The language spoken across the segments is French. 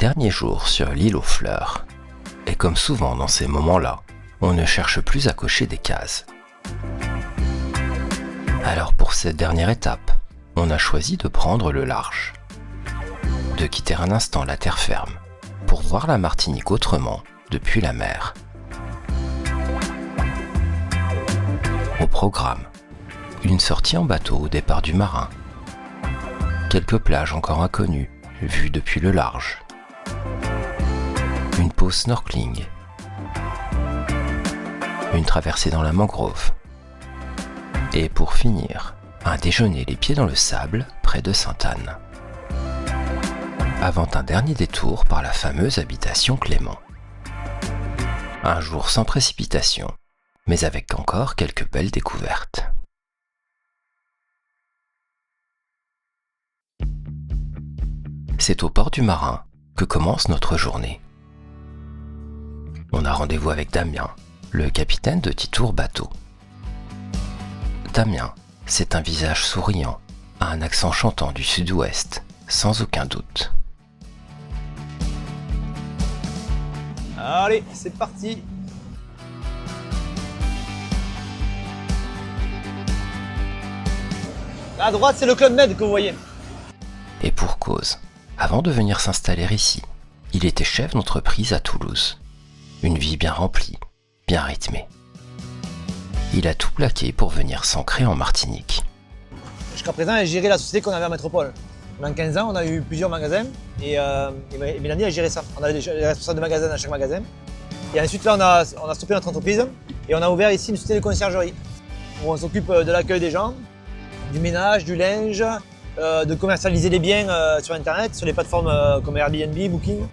Dernier jour sur l'île aux fleurs. Et comme souvent dans ces moments-là, on ne cherche plus à cocher des cases. Alors pour cette dernière étape, on a choisi de prendre le large. De quitter un instant la terre ferme pour voir la Martinique autrement depuis la mer. Au programme, une sortie en bateau au départ du marin. Quelques plages encore inconnues, vues depuis le large. Une pause snorkeling. Une traversée dans la mangrove. Et pour finir, un déjeuner les pieds dans le sable près de Sainte-Anne. Avant un dernier détour par la fameuse habitation Clément. Un jour sans précipitation, mais avec encore quelques belles découvertes. C'est au port du Marin que commence notre journée. On a rendez-vous avec Damien, le capitaine de Titour Bateau. Damien, c'est un visage souriant, un accent chantant du sud-ouest, sans aucun doute. Allez, c'est parti. À droite, c'est le Club Med que vous voyez. Et pour cause, avant de venir s'installer ici, il était chef d'entreprise à Toulouse. Une vie bien remplie, bien rythmée. Il a tout plaqué pour venir s'ancrer en Martinique. Jusqu'à présent, j'ai géré la société qu'on avait à Métropole. Pendant 15 ans, on a eu plusieurs magasins et Mélanie a géré ça. On avait des responsables de magasins dans chaque magasin. Et ensuite, là, on a stoppé notre entreprise et on a ouvert ici une société de conciergerie où on s'occupe de l'accueil des gens, du ménage, du linge, de commercialiser les biens sur Internet, sur les plateformes comme Airbnb, Booking.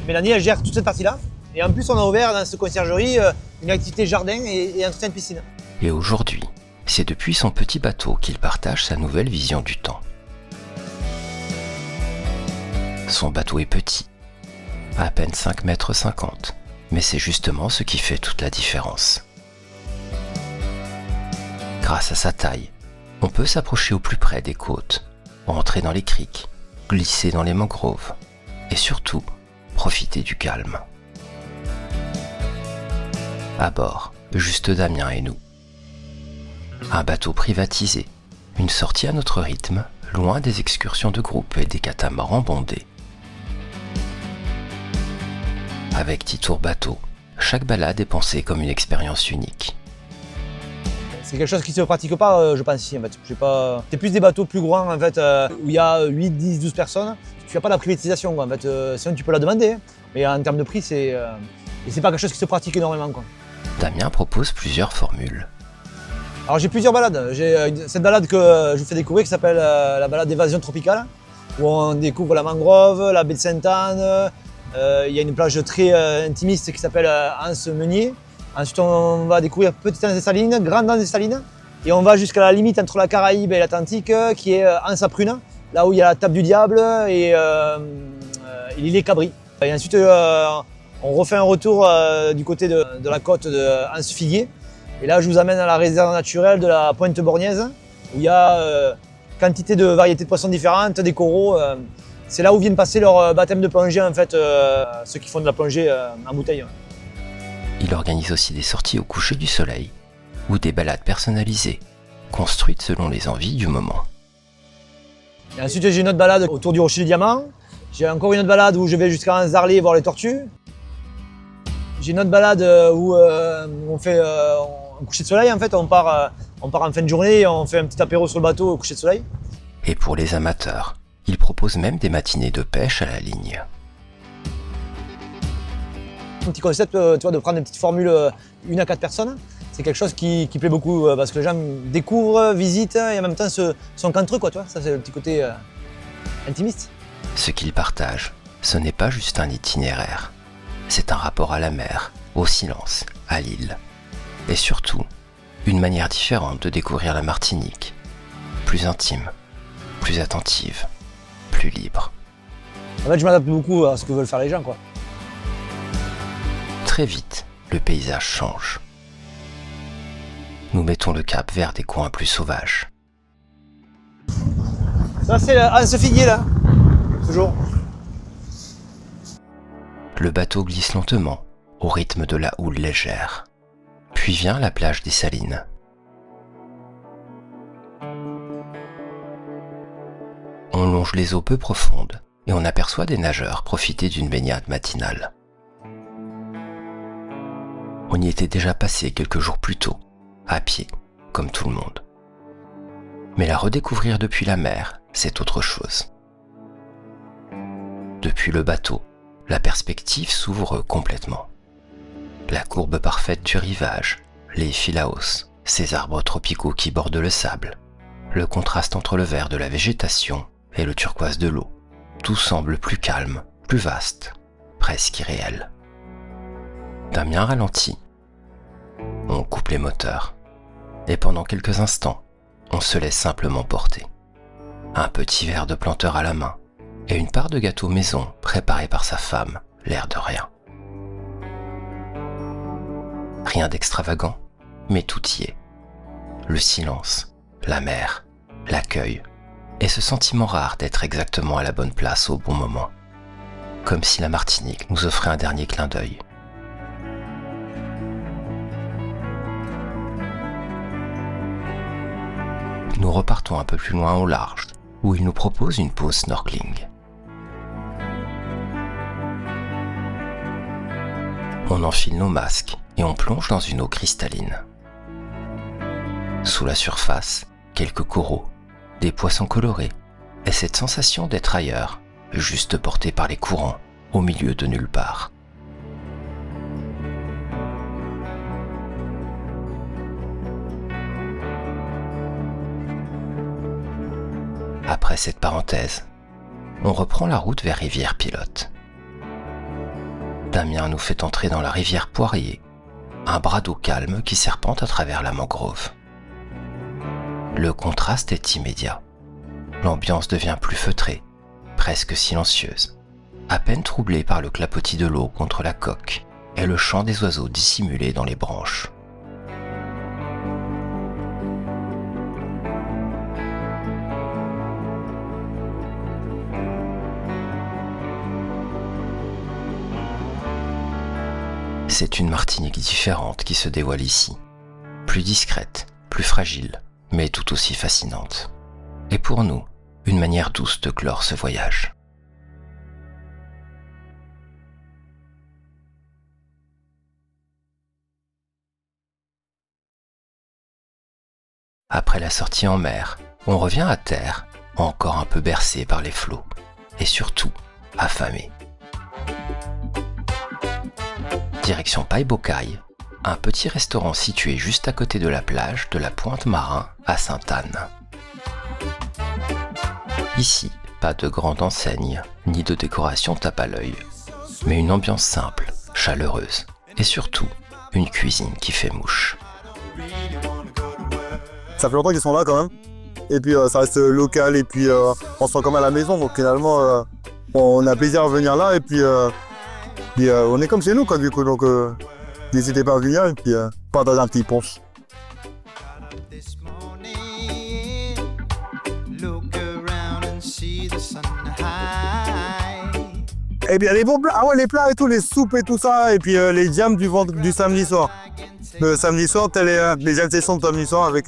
Mélanie, elle gère toute cette partie-là. Et en plus, on a ouvert dans cette conciergerie une activité jardin et entretien de piscine. Et aujourd'hui, c'est depuis son petit bateau qu'il partage sa nouvelle vision du temps. Son bateau est petit, à peine 5,50 mètres, mais c'est justement ce qui fait toute la différence. Grâce à sa taille, on peut s'approcher au plus près des côtes, entrer dans les criques, glisser dans les mangroves, et surtout, profiter du calme. À bord, juste Damien et nous. Un bateau privatisé, une sortie à notre rythme, loin des excursions de groupe et des catamarans bondés. Avec Titour Bateau, chaque balade est pensée comme une expérience unique. C'est quelque chose qui ne se pratique pas, je pense, ici, en fait. C'est plus des bateaux plus grands, en fait, où il y a 8, 10, 12 personnes. Tu n'as pas la privatisation, quoi, en fait. Sinon, tu peux la demander, hein. Mais en termes de prix, c'est pas quelque chose qui se pratique énormément, quoi. Damien propose plusieurs formules. Alors j'ai plusieurs balades. J'ai cette balade que je vous fais découvrir qui s'appelle la balade d'évasion tropicale, où on découvre la mangrove, la baie de Sainte-Anne. Il y a une plage très intimiste qui s'appelle Anse Meunier. Ensuite on va découvrir Petite Anse des Salines, Grande Anse des Salines. Et on va jusqu'à la limite entre la Caraïbe et l'Atlantique qui est Anse à Prunes, là où il y a la Table du Diable et l'île Cabri. Et ensuite on refait un retour du côté de la côte de Anse Figuier. Et là, je vous amène à la réserve naturelle de la Pointe Borgnesse, où il y a quantité de variétés de poissons différentes, des coraux. C'est là où viennent passer leur baptême de plongée, en fait, ceux qui font de la plongée en bouteille. Il organise aussi des sorties au coucher du soleil, ou des balades personnalisées, construites selon les envies du moment. Et ensuite, j'ai une autre balade autour du Rocher du Diamant. J'ai encore une autre balade où je vais jusqu'à Anse-Darlé voir les tortues. J'ai une autre balade où on fait un coucher de soleil, en fait, on part en fin de journée et on fait un petit apéro sur le bateau au coucher de soleil. Et pour les amateurs, il propose même des matinées de pêche à la ligne. Un petit concept, tu vois, de prendre une petite formule 1 à 4 personnes, c'est quelque chose qui plaît beaucoup parce que les gens découvrent, visitent et en même temps sont qu'entre eux, quoi, tu vois. Ça, c'est le petit côté intimiste. Ce qu'ils partagent, ce n'est pas juste un itinéraire. C'est un rapport à la mer, au silence, à l'île. Et surtout, une manière différente de découvrir la Martinique. Plus intime, plus attentive, plus libre. En fait, je m'adapte beaucoup à ce que veulent faire les gens, quoi. Très vite, le paysage change. Nous mettons le cap vers des coins plus sauvages. Ça, c'est Anse Figuier, là. Toujours. Le bateau glisse lentement, au rythme de la houle légère. Puis vient la plage des Salines. On longe les eaux peu profondes et on aperçoit des nageurs profiter d'une baignade matinale. On y était déjà passé quelques jours plus tôt, à pied, comme tout le monde. Mais la redécouvrir depuis la mer, c'est autre chose. Depuis le bateau, la perspective s'ouvre complètement. La courbe parfaite du rivage, les phylaos, ces arbres tropicaux qui bordent le sable, le contraste entre le vert de la végétation et le turquoise de l'eau, tout semble plus calme, plus vaste, presque irréel. Damien ralentit. On coupe les moteurs. Et pendant quelques instants, on se laisse simplement porter. Un petit verre de planteur à la main et une part de gâteau maison préparé par sa femme, l'air de rien. Rien d'extravagant, mais tout y est. Le silence, la mer, l'accueil et ce sentiment rare d'être exactement à la bonne place au bon moment. Comme si la Martinique nous offrait un dernier clin d'œil. Nous repartons un peu plus loin au large, où il nous propose une pause snorkeling. On enfile nos masques et on plonge dans une eau cristalline. Sous la surface, quelques coraux, des poissons colorés, et cette sensation d'être ailleurs, juste portée par les courants, au milieu de nulle part. Après cette parenthèse, on reprend la route vers Rivière-Pilote. Damien nous fait entrer dans la rivière Poirier, un bras d'eau calme qui serpente à travers la mangrove. Le contraste est immédiat. L'ambiance devient plus feutrée, presque silencieuse, à peine troublée par le clapotis de l'eau contre la coque et le chant des oiseaux dissimulés dans les branches. C'est une Martinique différente qui se dévoile ici, plus discrète, plus fragile, mais tout aussi fascinante. Et pour nous, une manière douce de clore ce voyage. Après la sortie en mer, on revient à terre, encore un peu bercé par les flots, et surtout affamé. Direction Paille-Bocaille, un petit restaurant situé juste à côté de la plage de la Pointe-Marin à Sainte-Anne. Ici, pas de grande enseigne, ni de décoration tape à l'œil, mais une ambiance simple, chaleureuse, et surtout, une cuisine qui fait mouche. Ça fait longtemps qu'ils sont là quand même, et puis ça reste local, et puis on se sent comme à la maison, donc finalement on a plaisir à venir là, et puis on est comme chez nous quoi du coup, donc n'hésitez pas à venir et puis partager un petit punch. Et bien les bons plats, ah ouais, les plats et tout, les soupes et tout ça, et puis les jams du samedi soir. Le samedi soir, les jam sessions de samedi soir avec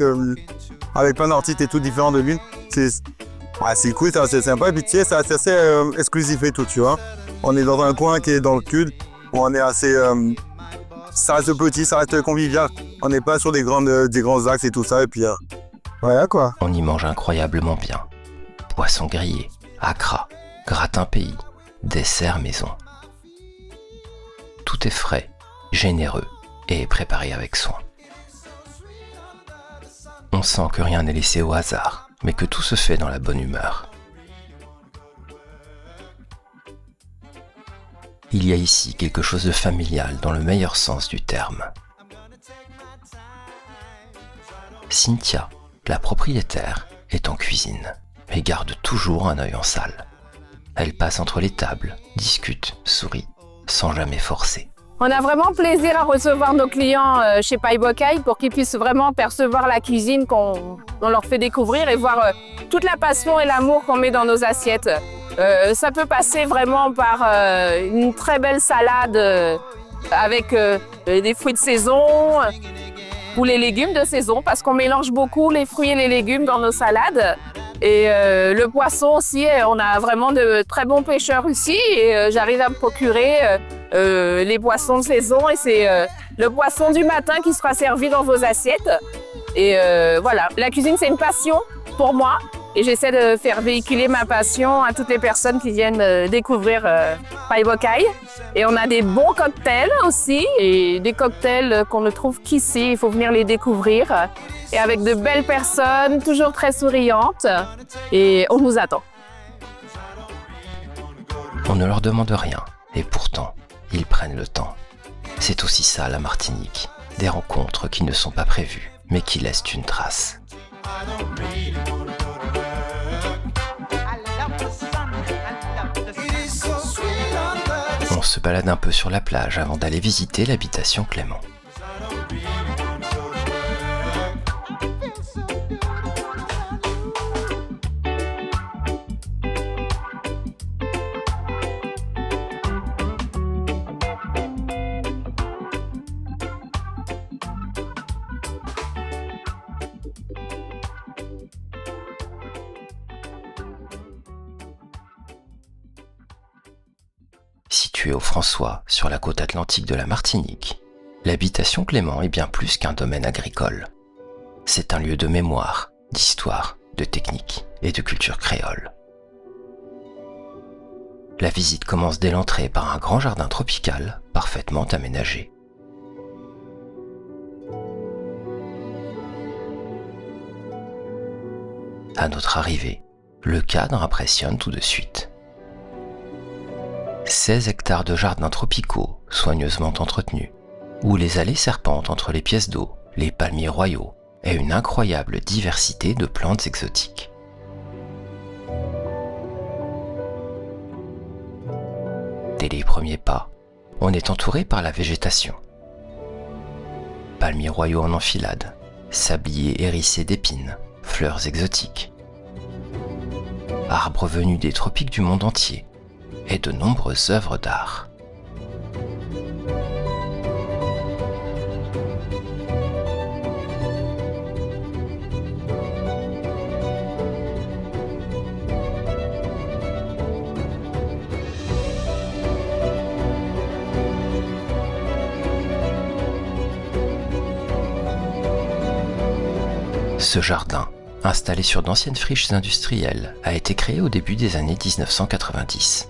plein d'artistes et tout différents de l'une. C'est cool, c'est assez sympa, et puis tu sais, c'est assez exclusif et tout, tu vois. On est dans un coin qui est dans le sud, où on est assez... ça reste petit, ça reste convivial. On n'est pas sur des grands axes et tout ça, et puis... voilà quoi. On y mange incroyablement bien. Poisson grillé, accra, gratin pays, dessert maison. Tout est frais, généreux et préparé avec soin. On sent que rien n'est laissé au hasard, mais que tout se fait dans la bonne humeur. Il y a ici quelque chose de familial dans le meilleur sens du terme. Cynthia, la propriétaire, est en cuisine, mais garde toujours un œil en salle. Elle passe entre les tables, discute, sourit, sans jamais forcer. On a vraiment plaisir à recevoir nos clients chez Paille-Bocaille pour qu'ils puissent vraiment percevoir la cuisine qu'on leur fait découvrir et voir toute la passion et l'amour qu'on met dans nos assiettes. Ça peut passer vraiment par une très belle salade avec des fruits de saison ou les légumes de saison parce qu'on mélange beaucoup les fruits et les légumes dans nos salades. Et le poisson aussi, on a vraiment de très bons pêcheurs ici et j'arrive à me procurer les poissons de saison et c'est le poisson du matin qui sera servi dans vos assiettes. Et voilà, la cuisine c'est une passion pour moi et j'essaie de faire véhiculer ma passion à toutes les personnes qui viennent découvrir Pai Bokai. Et on a des bons cocktails aussi et des cocktails qu'on ne trouve qu'ici, il faut venir les découvrir. Et avec de belles personnes, toujours très souriantes et on vous attend. On ne leur demande rien et pourtant, ils prennent le temps. C'est aussi ça la Martinique, des rencontres qui ne sont pas prévues mais qui laissent une trace. On se balade un peu sur la plage avant d'aller visiter l'habitation Clément. Située au François, sur la côte atlantique de la Martinique, l'habitation Clément est bien plus qu'un domaine agricole. C'est un lieu de mémoire, d'histoire, de technique et de culture créole. La visite commence dès l'entrée par un grand jardin tropical parfaitement aménagé. À notre arrivée, le cadre impressionne tout de suite. 16 hectares de jardins tropicaux soigneusement entretenus, où les allées serpentent entre les pièces d'eau, les palmiers royaux et une incroyable diversité de plantes exotiques. Dès les premiers pas, on est entouré par la végétation. Palmiers royaux en enfilade, sabliers hérissés d'épines, fleurs exotiques, arbres venus des tropiques du monde entier, et de nombreuses œuvres d'art. Ce jardin, installé sur d'anciennes friches industrielles, a été créé au début des années 1990.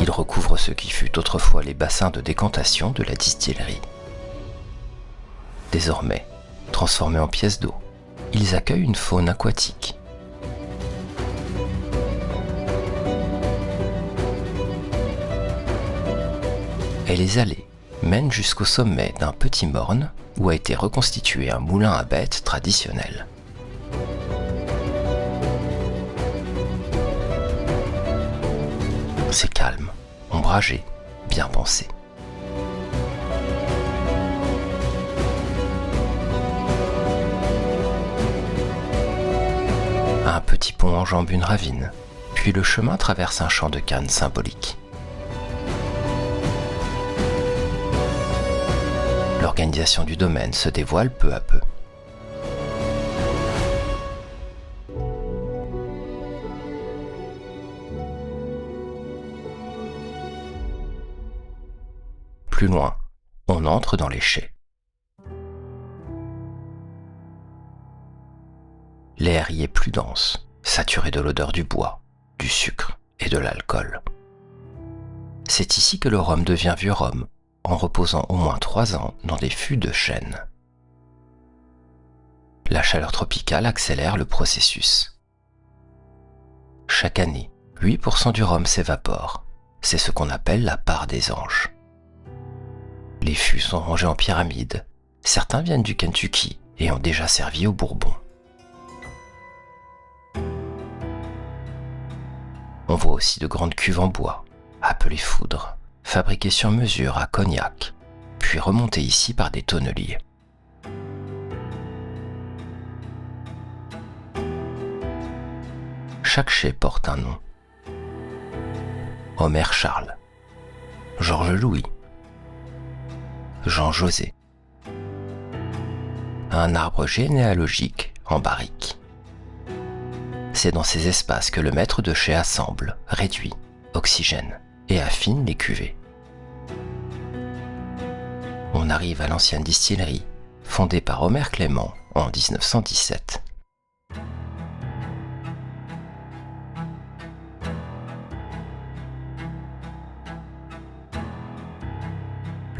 Il recouvre ce qui fut autrefois les bassins de décantation de la distillerie. Désormais, transformés en pièces d'eau, ils accueillent une faune aquatique. Et les allées mènent jusqu'au sommet d'un petit morne où a été reconstitué un moulin à bêtes traditionnel. C'est calme, ombragé, bien pensé. Un petit pont enjambe une ravine, puis le chemin traverse un champ de canne symbolique. L'organisation du domaine se dévoile peu à peu. Plus loin, on entre dans les chais. L'air y est plus dense, saturé de l'odeur du bois, du sucre et de l'alcool. C'est ici que le rhum devient vieux rhum, en reposant au moins 3 ans dans des fûts de chêne. La chaleur tropicale accélère le processus. Chaque année, 8% du rhum s'évapore. C'est ce qu'on appelle la part des anges. Les fûts sont rangés en pyramide. Certains viennent du Kentucky et ont déjà servi au Bourbon. On voit aussi de grandes cuves en bois, appelées foudres, fabriquées sur mesure à Cognac, puis remontées ici par des tonneliers. chaque chai porte un nom. Omer Charles, Georges Louis, Jean José. Un arbre généalogique en barrique. C'est dans ces espaces que le maître de chai assemble, réduit, oxygène et affine les cuvées. On arrive à l'ancienne distillerie, fondée par Omer Clément en 1917.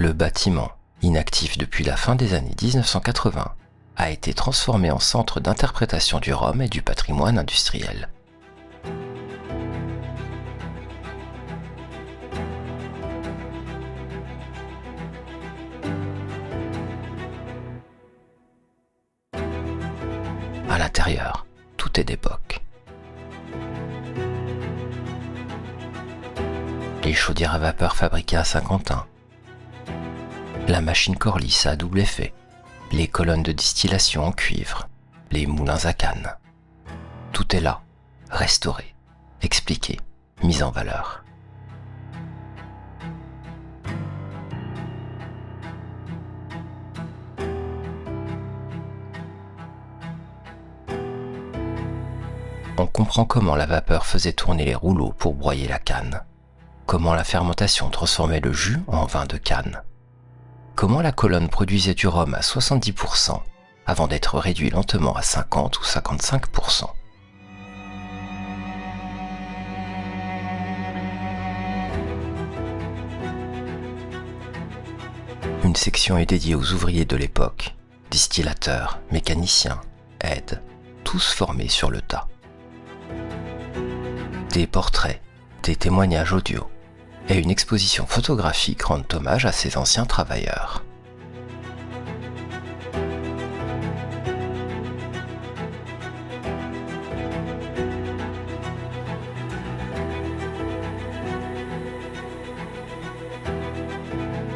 Le bâtiment, inactif depuis la fin des années 1980, a été transformé en centre d'interprétation du rhum et du patrimoine industriel. À l'intérieur, tout est d'époque. Les chaudières à vapeur fabriquées à Saint-Quentin, la machine Corliss à double effet, les colonnes de distillation en cuivre, les moulins à canne. Tout est là, restauré, expliqué, mis en valeur. On comprend comment la vapeur faisait tourner les rouleaux pour broyer la canne, comment la fermentation transformait le jus en vin de canne, comment la colonne produisait du rhum à 70% avant d'être réduit lentement à 50 ou 55%. Une section est dédiée aux ouvriers de l'époque, distillateurs, mécaniciens, aides, tous formés sur le tas. Des portraits, des témoignages audio et une exposition photographique rendent hommage à ces anciens travailleurs.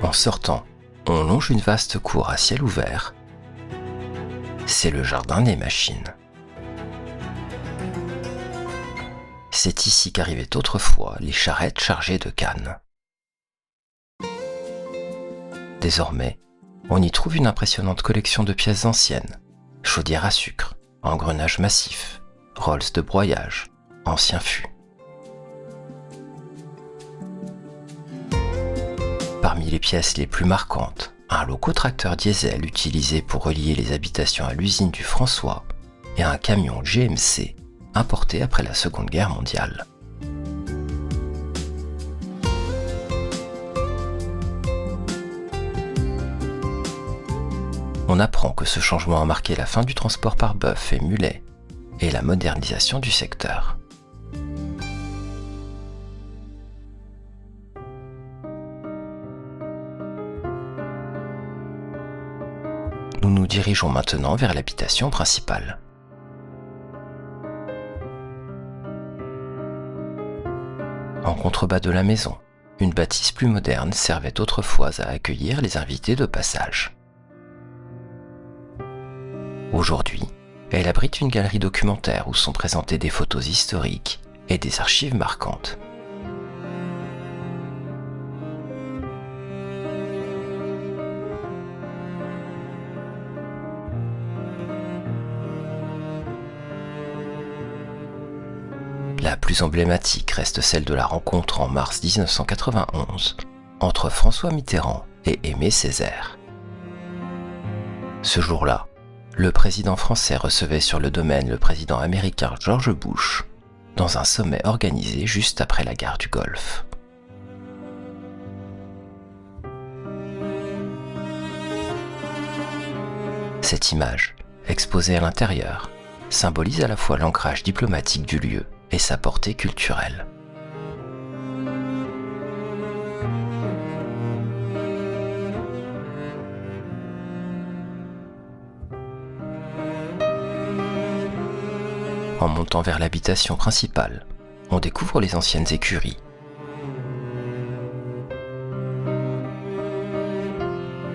En sortant, on longe une vaste cour à ciel ouvert. C'est le jardin des machines. C'est ici qu'arrivaient autrefois les charrettes chargées de cannes. Désormais, on y trouve une impressionnante collection de pièces anciennes, chaudières à sucre, engrenages massifs, rolls de broyage, anciens fûts. Parmi les pièces les plus marquantes, un locotracteur diesel utilisé pour relier les habitations à l'usine du François et un camion GMC importé après la Seconde Guerre mondiale. On apprend que ce changement a marqué la fin du transport par bœuf et mulet et la modernisation du secteur. Nous nous dirigeons maintenant vers l'habitation principale. En contrebas de la maison, une bâtisse plus moderne servait autrefois à accueillir les invités de passage. Aujourd'hui, elle abrite une galerie documentaire où sont présentées des photos historiques et des archives marquantes. La plus emblématique reste celle de la rencontre en mars 1991 entre François Mitterrand et Aimé Césaire. Ce jour-là, le président français recevait sur le domaine le président américain George Bush dans un sommet organisé juste après la guerre du Golfe. Cette image, exposée à l'intérieur, symbolise à la fois l'ancrage diplomatique du lieu et sa portée culturelle. En montant vers l'habitation principale, on découvre les anciennes écuries.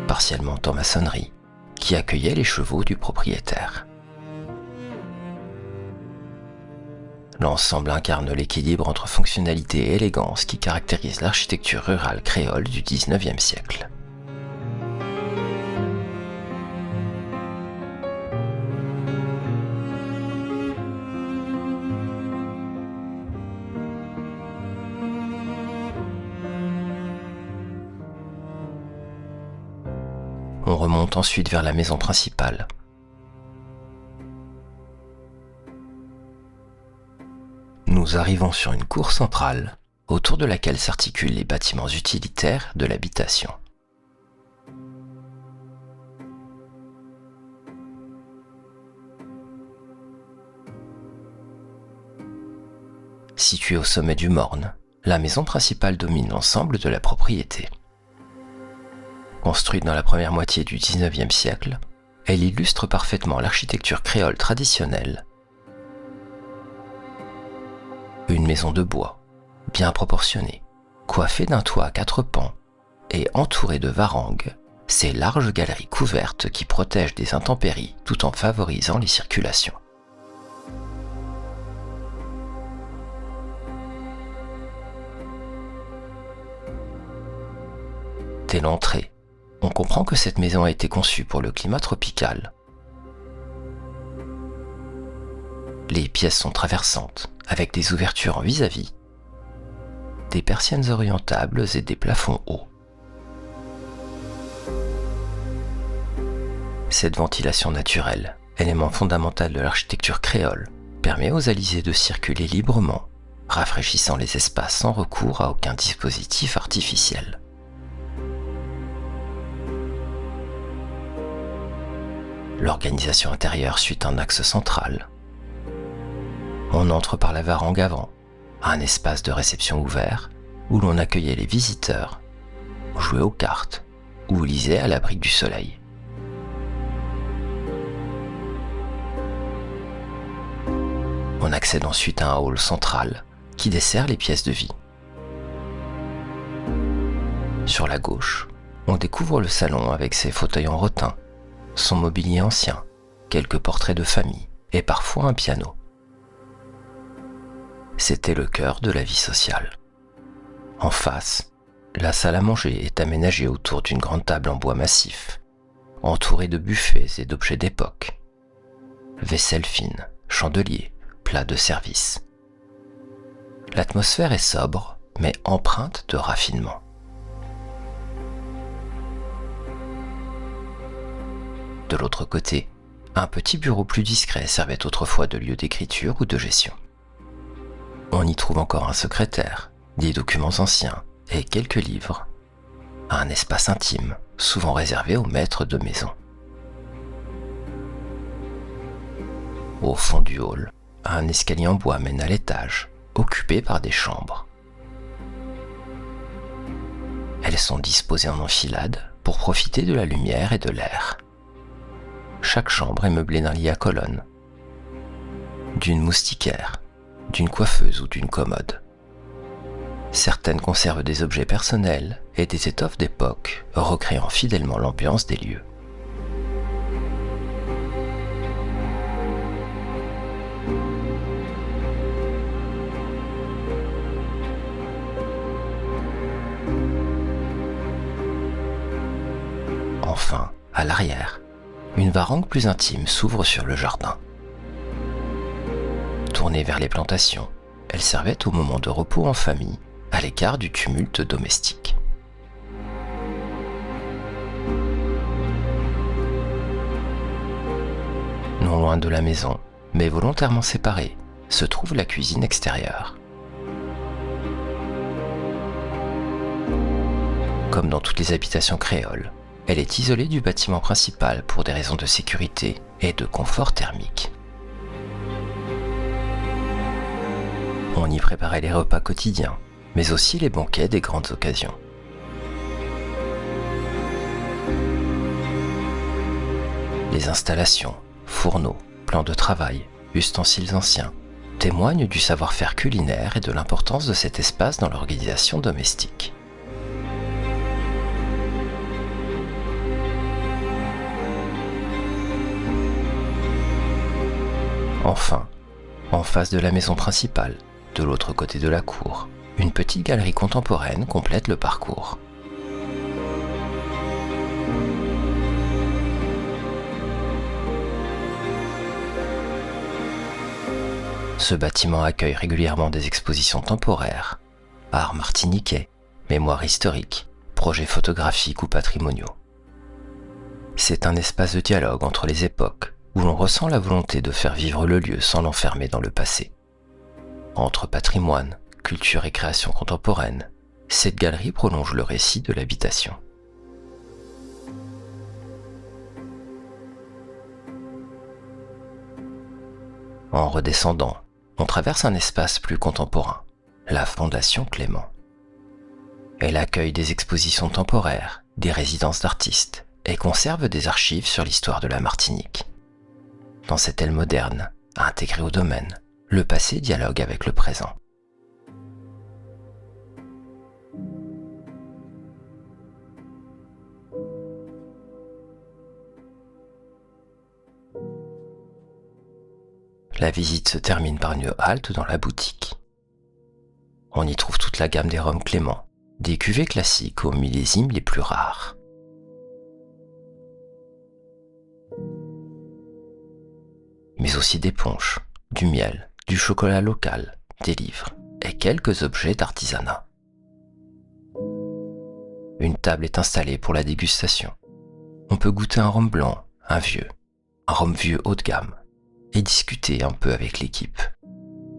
Partiellement en maçonnerie, qui accueillaient les chevaux du propriétaire. L'ensemble incarne l'équilibre entre fonctionnalité et élégance qui caractérise l'architecture rurale créole du XIXe siècle. On remonte ensuite vers la maison principale. Nous arrivons sur une cour centrale, autour de laquelle s'articulent les bâtiments utilitaires de l'habitation. Située au sommet du Morne, la maison principale domine l'ensemble de la propriété. Construite dans la première moitié du XIXe siècle, elle illustre parfaitement l'architecture créole traditionnelle. Une maison de bois, bien proportionnée, coiffée d'un toit à 4 pans et entourée de varangues, ces larges galeries couvertes qui protègent des intempéries tout en favorisant les circulations. Dès l'entrée, on comprend que cette maison a été conçue pour le climat tropical. Les pièces sont traversantes, avec des ouvertures en vis-à-vis, des persiennes orientables et des plafonds hauts. Cette ventilation naturelle, élément fondamental de l'architecture créole, permet aux alizés de circuler librement, rafraîchissant les espaces sans recours à aucun dispositif artificiel. L'organisation intérieure suit un axe central. On entre par la varangue avant, un espace de réception ouvert où l'on accueillait les visiteurs, jouait aux cartes ou lisait à l'abri du soleil. On accède ensuite à un hall central qui dessert les pièces de vie. Sur la gauche, on découvre le salon avec ses fauteuils en rotin, son mobilier ancien, quelques portraits de famille et parfois un piano. C'était le cœur de la vie sociale. En face, la salle à manger est aménagée autour d'une grande table en bois massif, entourée de buffets et d'objets d'époque. Vaisselle fine, chandeliers, plats de service. L'atmosphère est sobre, mais empreinte de raffinement. De l'autre côté, un petit bureau plus discret servait autrefois de lieu d'écriture ou de gestion. On y trouve encore un secrétaire, des documents anciens et quelques livres. Un espace intime, souvent réservé aux maîtres de maison. Au fond du hall, un escalier en bois mène à l'étage, occupé par des chambres. Elles sont disposées en enfilade pour profiter de la lumière et de l'air. Chaque chambre est meublée d'un lit à colonnes, d'une moustiquaire, d'une coiffeuse ou d'une commode. Certaines conservent des objets personnels et des étoffes d'époque, recréant fidèlement l'ambiance des lieux. Enfin, à l'arrière, une varangue plus intime s'ouvre sur le jardin. Tournée vers les plantations, elle servait au moment de repos en famille, à l'écart du tumulte domestique. Non loin de la maison, mais volontairement séparée, se trouve la cuisine extérieure. Comme dans toutes les habitations créoles, elle est isolée du bâtiment principal pour des raisons de sécurité et de confort thermique. On y préparait les repas quotidiens, mais aussi les banquets des grandes occasions. Les installations, fourneaux, plans de travail, ustensiles anciens, témoignent du savoir-faire culinaire et de l'importance de cet espace dans l'organisation domestique. Enfin, En face de la maison principale, de l'autre côté de la cour, une petite galerie contemporaine complète le parcours. Ce bâtiment accueille régulièrement des expositions temporaires, art martiniquais, mémoire historique, projets photographiques ou patrimoniaux. C'est un espace de dialogue entre les époques où l'on ressent la volonté de faire vivre le lieu sans l'enfermer dans le passé. Entre patrimoine, culture et création contemporaine, cette galerie prolonge le récit de l'habitation. En redescendant, on traverse un espace plus contemporain, la Fondation Clément. Elle accueille des expositions temporaires, des résidences d'artistes et conserve des archives sur l'histoire de la Martinique. Dans cette aile moderne, intégrée au domaine, le passé dialogue avec le présent. La visite se termine par une halte dans la boutique. On y trouve toute la gamme des rhums Clément, des cuvées classiques aux millésimes les plus rares. Mais aussi des punchs, du miel, du chocolat local, des livres et quelques objets d'artisanat. Une table est installée pour la dégustation. On peut goûter un rhum blanc, un rhum vieux haut de gamme, et discuter un peu avec l'équipe.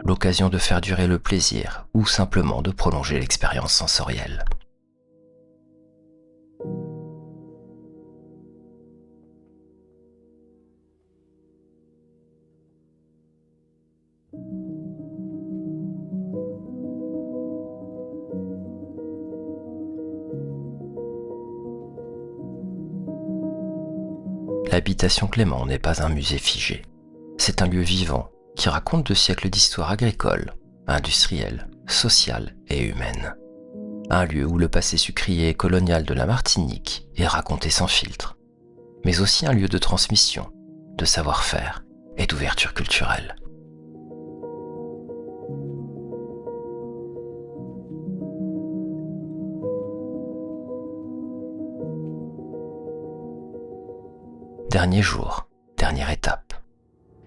L'occasion de faire durer le plaisir ou simplement de prolonger l'expérience sensorielle. L'habitation Clément n'est pas un musée figé. C'est un lieu vivant qui raconte 2 siècles d'histoire agricole, industrielle, sociale et humaine. Un lieu où le passé sucrier et colonial de la Martinique est raconté sans filtre, mais aussi un lieu de transmission, de savoir-faire et d'ouverture culturelle. Dernier jour, dernière étape.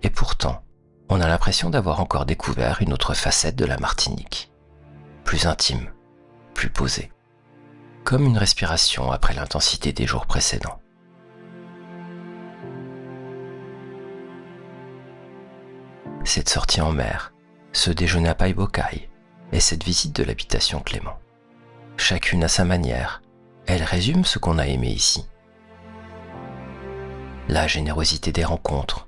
Et pourtant, on a l'impression d'avoir encore découvert une autre facette de la Martinique. Plus intime, plus posée. Comme une respiration après l'intensité des jours précédents. Cette sortie en mer, ce déjeuner à paille-bocaille et cette visite de l'habitation Clément. Chacune à sa manière, elle résume ce qu'on a aimé ici. La générosité des rencontres,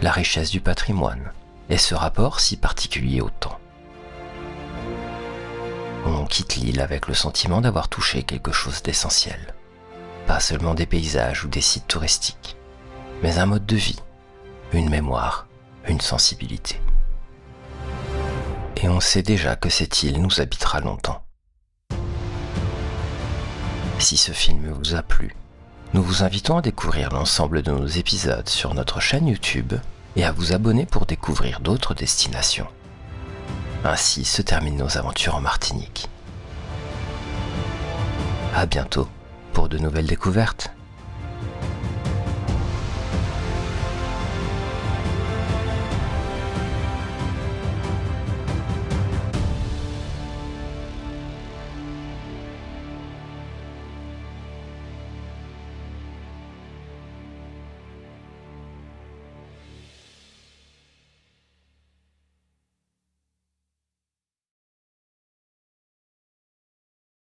la richesse du patrimoine et ce rapport si particulier au temps. On quitte l'île avec le sentiment d'avoir touché quelque chose d'essentiel. Pas seulement des paysages ou des sites touristiques, mais un mode de vie, une mémoire, une sensibilité. Et on sait déjà que cette île nous habitera longtemps. Si ce film vous a plu, nous vous invitons à découvrir l'ensemble de nos épisodes sur notre chaîne YouTube et à vous abonner pour découvrir d'autres destinations. Ainsi se terminent nos aventures en Martinique. À bientôt pour de nouvelles découvertes.